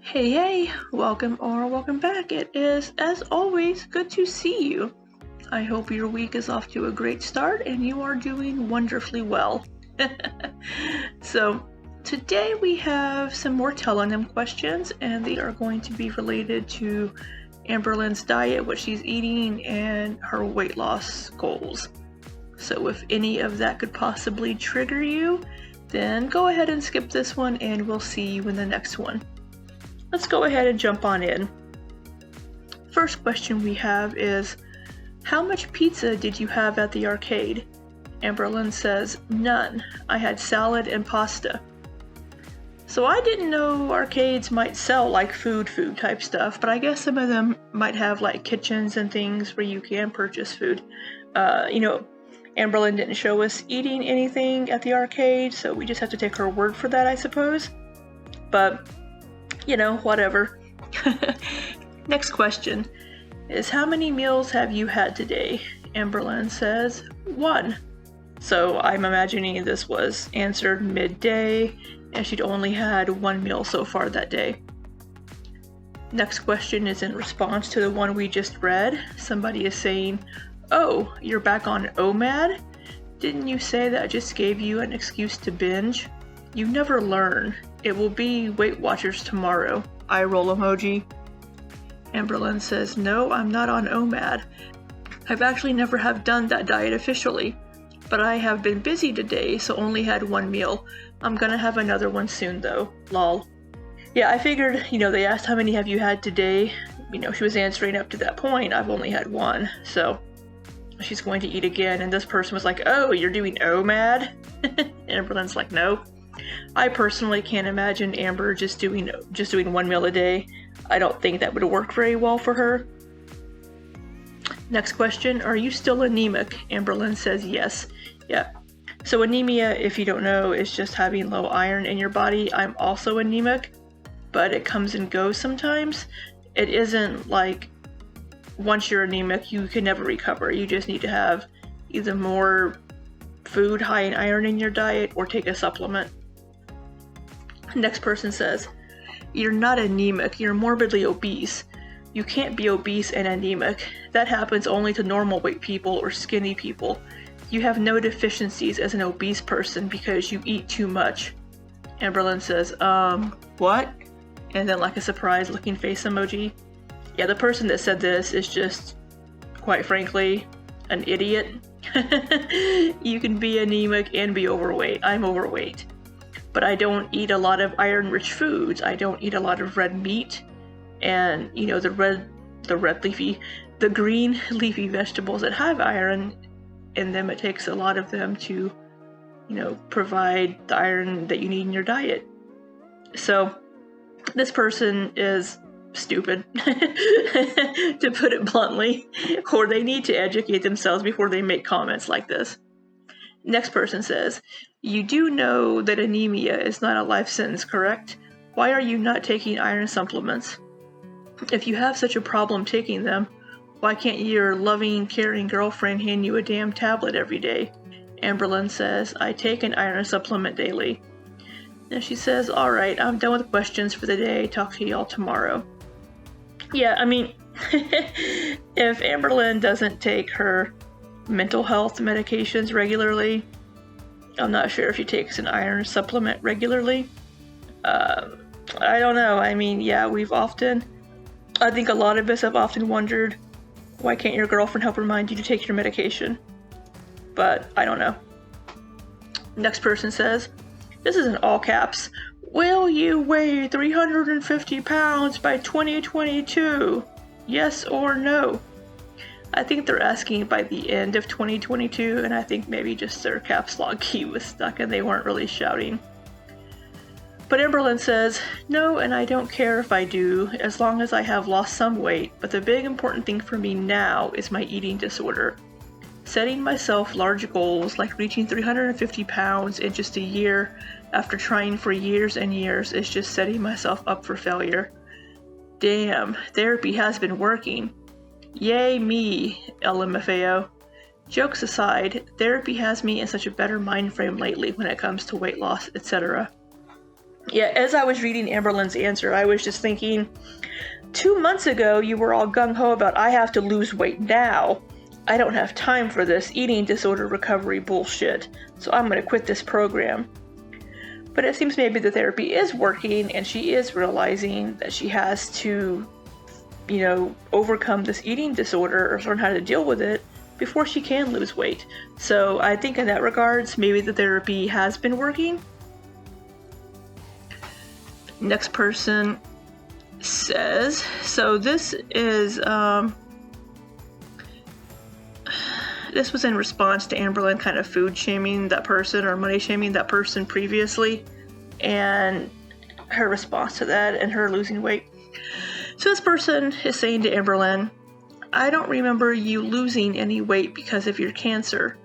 Hey, welcome back. It is, as always, good to see you. I hope your week is off to a great start and you are doing wonderfully well. So, today we have some more Tellonym questions, and they are going to be related to Amberlynn's diet, what she's eating, and her weight loss goals. So if any of that could possibly trigger you, then go ahead and skip this one and we'll see you in the next one. Let's go ahead and jump on in. First question we have is, how much pizza did you have at the arcade? Amberlynn says, none. I had salad and pasta. So I didn't know arcades might sell like food type stuff, but I guess some of them might have like kitchens and things where you can purchase food. Amberlynn didn't show us eating anything at the arcade, so we just have to take her word for that, I suppose. But, whatever. Next question is, how many meals have you had today? Amberlynn says, 1. So I'm imagining this was answered midday, and she'd only had 1 meal so far that day. Next question is in response to the one we just read. Somebody is saying, oh, you're back on OMAD? Didn't you say that I just gave you an excuse to binge? You never learn. It will be Weight Watchers tomorrow. Eye roll emoji. Amberlynn says, no, I'm not on OMAD. I've actually never have done that diet officially, but I have been busy today, so only had 1 meal. I'm gonna have another one soon though. Lol. Yeah, I figured, they asked how many have you had today. She was answering up to that point. I've only had 1, so she's going to eat again, and this person was like, oh, you're doing OMAD? Amberlynn's like, no. I personally can't imagine Amber just doing 1 meal a day. I don't think that would work very well for her. Next question, are you still anemic? Amberlynn says yes. Yeah. So anemia, if you don't know, is just having low iron in your body. I'm also anemic, but it comes and goes sometimes. It isn't like once you're anemic, you can never recover. You just need to have either more food high in iron in your diet or take a supplement. Next person says, you're not anemic, you're morbidly obese. You can't be obese and anemic. That happens only to normal weight people or skinny people. You have no deficiencies as an obese person because you eat too much. Amberlynn says, what? And then like a surprised looking face emoji. Yeah, the person that said this is just, quite frankly, an idiot. You can be anemic and be overweight. I'm overweight. But I don't eat a lot of iron-rich foods. I don't eat a lot of red meat. And, the green leafy vegetables that have iron in them, it takes a lot of them to, provide the iron that you need in your diet. So, this person is stupid, to put it bluntly, or they need to educate themselves before they make comments like this. Next person says, you do know that anemia is not a life sentence, correct? Why are you not taking iron supplements? If you have such a problem taking them, why can't your loving, caring girlfriend hand you a damn tablet every day? Amberlynn says, I take an iron supplement daily. And she says, alright, I'm done with questions for the day. Talk to y'all tomorrow. Yeah, if Amberlynn doesn't take her mental health medications regularly, I'm not sure if she takes an iron supplement regularly. I don't know. I think a lot of us have often wondered, why can't your girlfriend help remind you to take your medication? But I don't know. Next person says, this is in all caps, will you weigh 350 pounds by 2022? Yes or no? I think they're asking by the end of 2022, and I think maybe just their caps lock key was stuck and they weren't really shouting. But Amberlynn says, no, and I don't care if I do, as long as I have lost some weight, but the big important thing for me now is my eating disorder. Setting myself large goals like reaching 350 pounds in just a year after trying for years and years is just setting myself up for failure. Damn, therapy has been working. Yay me, LMFAO. Jokes aside, therapy has me in such a better mind frame lately when it comes to weight loss, etc. Yeah, as I was reading Amberlynn's answer, I was just thinking, 2 months ago you were all gung-ho about I have to lose weight now. I don't have time for this eating disorder recovery bullshit, so I'm going to quit this program. But it seems maybe the therapy is working and she is realizing that she has to, overcome this eating disorder or learn how to deal with it before she can lose weight. So I think in that regards, maybe the therapy has been working. Next person says, so this is, this was in response to Amberlynn kind of food shaming that person or money shaming that person previously, and her response to that and her losing weight. So this person is saying to Amberlynn, I don't remember you losing any weight because of your cancer.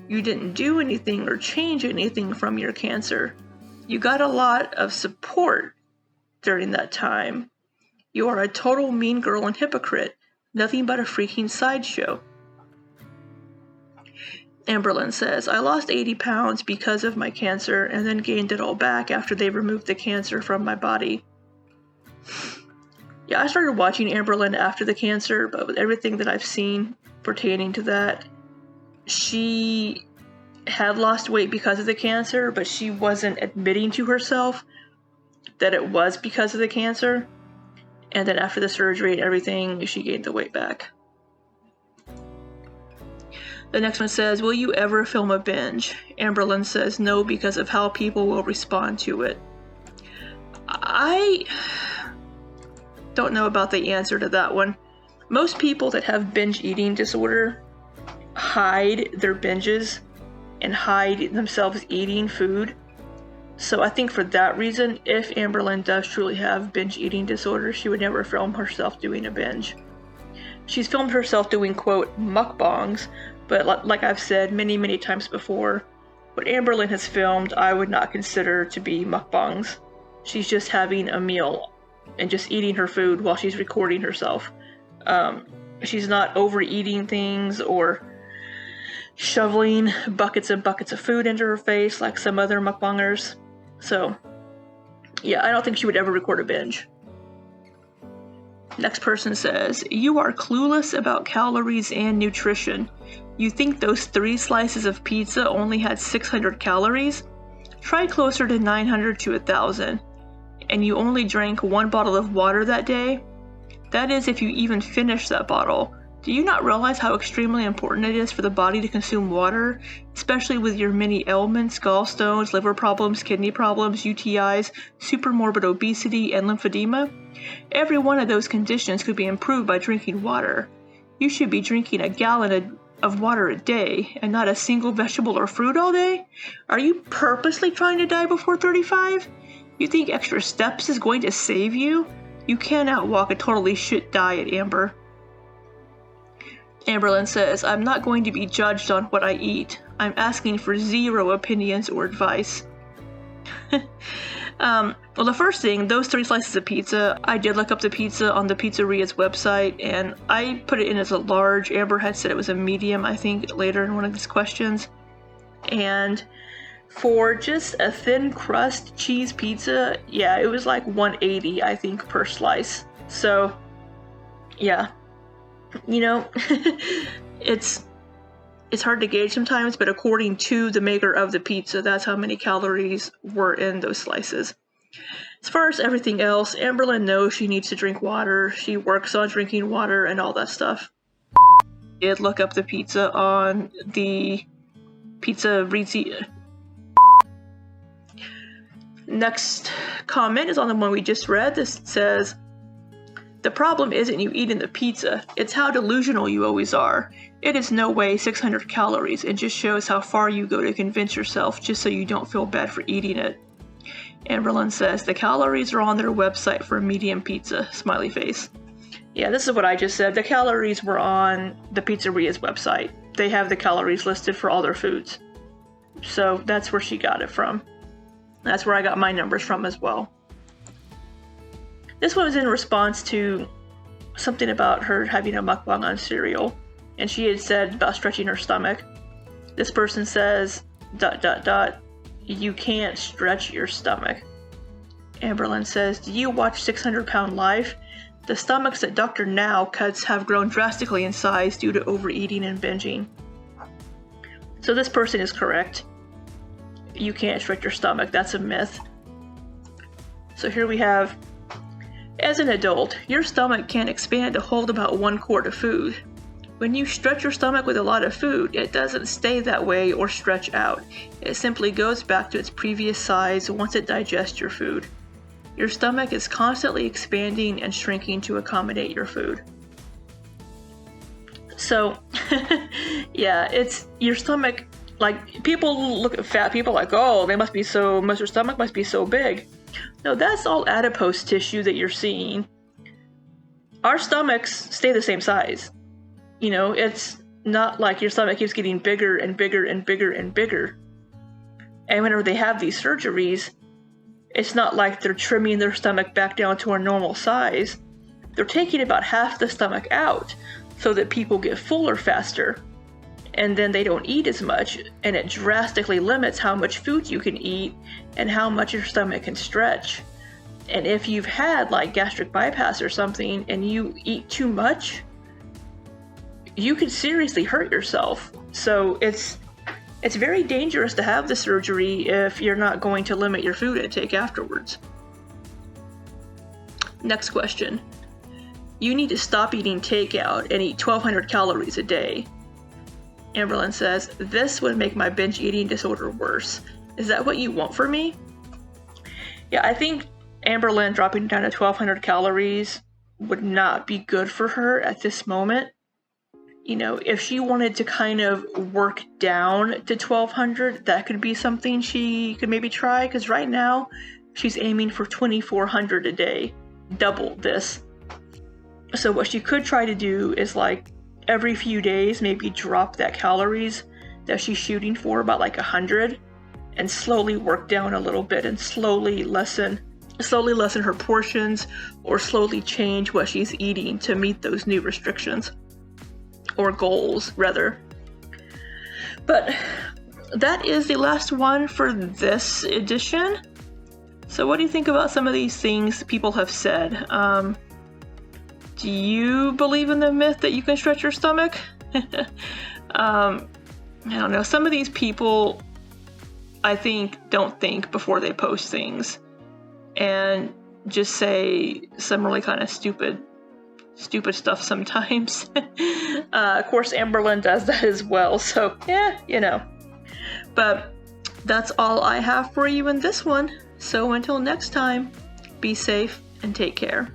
You didn't do anything or change anything from your cancer. You got a lot of support during that time. You are a total mean girl and hypocrite. Nothing but a freaking sideshow. Amberlynn says, I lost 80 pounds because of my cancer and then gained it all back after they removed the cancer from my body. Yeah, I started watching Amberlynn after the cancer, but with everything that I've seen pertaining to that, she had lost weight because of the cancer, but she wasn't admitting to herself that it was because of the cancer. And then after the surgery and everything, she gained the weight back. The next one says, will you ever film a binge? Amberlynn says no because of how people will respond to it. I don't know about the answer to that one. Most people that have binge eating disorder hide their binges and hide themselves eating food. So I think for that reason, if Amberlynn does truly have binge eating disorder, she would never film herself doing a binge. She's filmed herself doing, quote, mukbangs, but like I've said many, many times before, what Amberlynn has filmed I would not consider to be mukbangs. She's just having a meal and just eating her food while she's recording herself. She's not overeating things or shoveling buckets and buckets of food into her face like some other mukbangers. So, yeah, I don't think she would ever record a binge. Next person says, you are clueless about calories and nutrition. You think those 3 slices of pizza only had 600 calories? Try closer to 900 to 1,000. And you only drank 1 bottle of water that day? That is if you even finish that bottle. Do you not realize how extremely important it is for the body to consume water, especially with your many ailments, gallstones, liver problems, kidney problems, UTIs, supermorbid obesity, and lymphedema? Every one of those conditions could be improved by drinking water. You should be drinking a gallon of water a day, and not a single vegetable or fruit all day? Are you purposely trying to die before 35? You think extra steps is going to save you? You cannot walk a totally shit diet, Amber. Amberlynn says, I'm not going to be judged on what I eat. I'm asking for 0 opinions or advice. Well, the first thing, those 3 slices of pizza, I did look up the pizza on the pizzeria's website, and I put it in as a large. Amber had said it was a medium, I think, later in one of these questions. And for just a thin crust cheese pizza, yeah, it was like $1.80, I think, per slice. So, yeah. It's hard to gauge sometimes, but according to the maker of the pizza, that's how many calories were in those slices. As far as everything else, Amberlynn knows she needs to drink water. She works on drinking water and all that stuff. I did look up the pizza on the pizzeria. Next comment is on the one we just read. This says, the problem isn't you eating the pizza, it's how delusional you always are. It is no way 600 calories, it just shows how far you go to convince yourself just so you don't feel bad for eating it. Amberlynn says, the calories are on their website for a medium pizza, smiley face. Yeah, this is what I just said. The calories were on the pizzeria's website. They have the calories listed for all their foods. So that's where she got it from. That's where I got my numbers from as well. This one was in response to something about her having a mukbang on cereal, and she had said about stretching her stomach. This person says, ... you can't stretch your stomach. Amberlynn says, do you watch 600 Pound Life? The stomachs that Dr. Now cuts have grown drastically in size due to overeating and binging. So this person is correct. You can't stretch your stomach. That's a myth. So here we have, as an adult, your stomach can expand to hold about 1 quart of food. When you stretch your stomach with a lot of food, it doesn't stay that way or stretch out. It simply goes back to its previous size once it digests your food. Your stomach is constantly expanding and shrinking to accommodate your food. So, yeah, it's your stomach. Like, people look at fat people like, oh, their stomach must be so big. No, that's all adipose tissue that you're seeing. Our stomachs stay the same size. You know, it's not like your stomach keeps getting bigger and bigger and bigger and bigger. And whenever they have these surgeries, it's not like they're trimming their stomach back down to a normal size. They're taking about half the stomach out so that people get fuller faster. And then they don't eat as much, and it drastically limits how much food you can eat and how much your stomach can stretch. And if you've had like gastric bypass or something and you eat too much, you could seriously hurt yourself. So it's very dangerous to have the surgery if you're not going to limit your food intake afterwards. Next question. You need to stop eating takeout and eat 1,200 calories a day. Amberlynn says, this would make my binge eating disorder worse. Is that what you want for me? Yeah, I think Amberlynn dropping down to 1,200 calories would not be good for her at this moment. You know, if she wanted to kind of work down to 1,200, that could be something she could maybe try, because right now she's aiming for 2,400 a day, double this. So what she could try to do is like every few days maybe drop that calories that she's shooting for, about like 100, and slowly work down a little bit and slowly lessen her portions, or slowly change what she's eating to meet those new restrictions. Or goals, rather. But that is the last one for this edition. So what do you think about some of these things people have said? Do you believe in the myth that you can stretch your stomach? I don't know. Some of these people, I think, don't think before they post things. And just say some really kind of stupid stuff sometimes. Of course, Amberlynn does that as well, so yeah, you know. But that's all I have for you in this one. So until next time, be safe and take care.